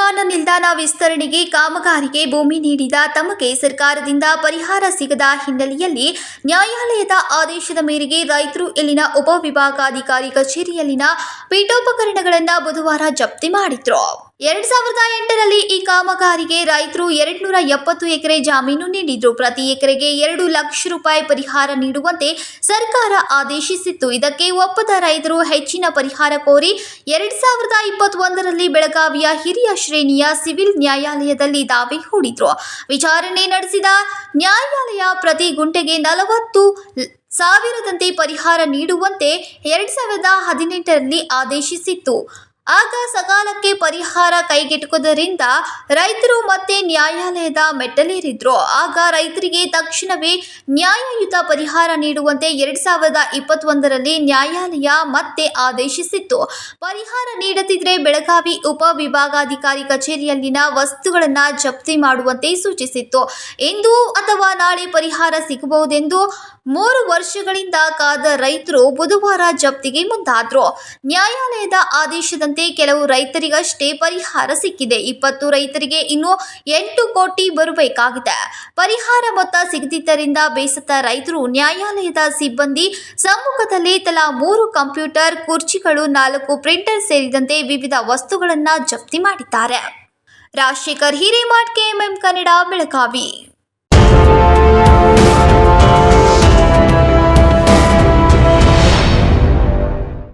ವಿಮಾನ ನಿಲ್ದಾಣ ವಿಸ್ತರಣೆಗೆ ಕಾಮಗಾರಿಗೆ ಭೂಮಿ ನೀಡಿದ ತಮಗೆ ಸರ್ಕಾರದಿಂದ ಪರಿಹಾರ ಸಿಗದ ಹಿನ್ನೆಲೆಯಲ್ಲಿ ನ್ಯಾಯಾಲಯದ ಆದೇಶದ ಮೇರೆಗೆ ರೈತರು ಇಲ್ಲಿನ ಉಪವಿಭಾಗಾಧಿಕಾರಿ ಕಚೇರಿಯಲ್ಲಿನ ಪೀಠೋಪಕರಣಗಳನ್ನು ಬುಧವಾರ ಜಪ್ತಿ ಮಾಡಿದ್ರು. 2008ರಲ್ಲಿ ಈ ಕಾಮಗಾರಿಗೆ ರೈತರು 270 ಎಕರೆ ಜಮೀನು ನೀಡಿದ್ರು. ಪ್ರತಿ ಎಕರೆಗೆ 2 ಲಕ್ಷ ರೂಪಾಯಿ ಪರಿಹಾರ ನೀಡುವಂತೆ ಸರ್ಕಾರ ಆದೇಶಿಸಿತ್ತು. ಇದಕ್ಕೆ ಒಪ್ಪದ ರೈತರು ಹೆಚ್ಚಿನ ಪರಿಹಾರ ಕೋರಿ 2021ರಲ್ಲಿ ಬೆಳಗಾವಿಯ ಹಿರಿಯ ಶ್ರೇಣಿಯ ಸಿವಿಲ್ ನ್ಯಾಯಾಲಯದಲ್ಲಿ ದಾವೆ ಹೂಡಿದ್ರು. ವಿಚಾರಣೆ ನಡೆಸಿದ ನ್ಯಾಯಾಲಯ ಪ್ರತಿ ಗುಂಟೆಗೆ 40,000ದಂತೆ ಪರಿಹಾರ ನೀಡುವಂತೆ 2018ರಲ್ಲಿ ಆದೇಶಿಸಿತ್ತು. ಆಗ ಸಕಾಲಕ್ಕೆ ಪರಿಹಾರ ಕೈಗೆಟುಕುವುದರಿಂದ ರೈತರು ಮತ್ತೆ ನ್ಯಾಯಾಲಯದ ಮೆಟ್ಟಲೇರಿದ್ರು. ಆಗ ರೈತರಿಗೆ ತಕ್ಷಣವೇ ನ್ಯಾಯಯುತ ಪರಿಹಾರ ನೀಡುವಂತೆ 2021ರಲ್ಲಿ ನ್ಯಾಯಾಲಯ ಮತ್ತೆ ಆದೇಶಿಸಿತ್ತು. ಪರಿಹಾರ ನೀಡದಿದ್ದರೆ ಬೆಳಗಾವಿ ಉಪವಿಭಾಗಾಧಿಕಾರಿ ಕಚೇರಿಯಲ್ಲಿನ ವಸ್ತುಗಳನ್ನು ಜಪ್ತಿ ಮಾಡುವಂತೆ ಸೂಚಿಸಿತ್ತು. ಇಂದು ಅಥವಾ ನಾಳೆ ಪರಿಹಾರ ಸಿಗಬಹುದೆಂದು 3 ವರ್ಷಗಳಿಂದ ಕಾದ ರೈತರು ಬುಧವಾರ ಜಪ್ತಿಗೆ ಮುಂದಾದ್ರು. ನ್ಯಾಯಾಲಯದ ಆದೇಶದಂತೆ ಕೆಲವು ರೈತರಿಗಷ್ಟೇ ಪರಿಹಾರ ಸಿಕ್ಕಿದೆ. 20 ರೈತರಿಗೆ ಇನ್ನೂ 8 ಕೋಟಿ ಬರಬೇಕಾಗಿದೆ. ಪರಿಹಾರ ಮೊತ್ತ ಸಿಗದಿದ್ದರಿಂದ ಬೇಸತ್ತ ರೈತರು ನ್ಯಾಯಾಲಯದ ಸಿಬ್ಬಂದಿ ಸಮ್ಮುಖದಲ್ಲಿ ತಲಾ 3 ಕಂಪ್ಯೂಟರ್ ಕುರ್ಚಿಗಳು, 4 ಪ್ರಿಂಟರ್ ಸೇರಿದಂತೆ ವಿವಿಧ ವಸ್ತುಗಳನ್ನು ಜಪ್ತಿ ಮಾಡಿದ್ದಾರೆ. ರಾಜಶೇಖರ್ ಹಿರೇಮಠ್, KMM ಕನ್ನಡ, ಬೆಳಗಾವಿ.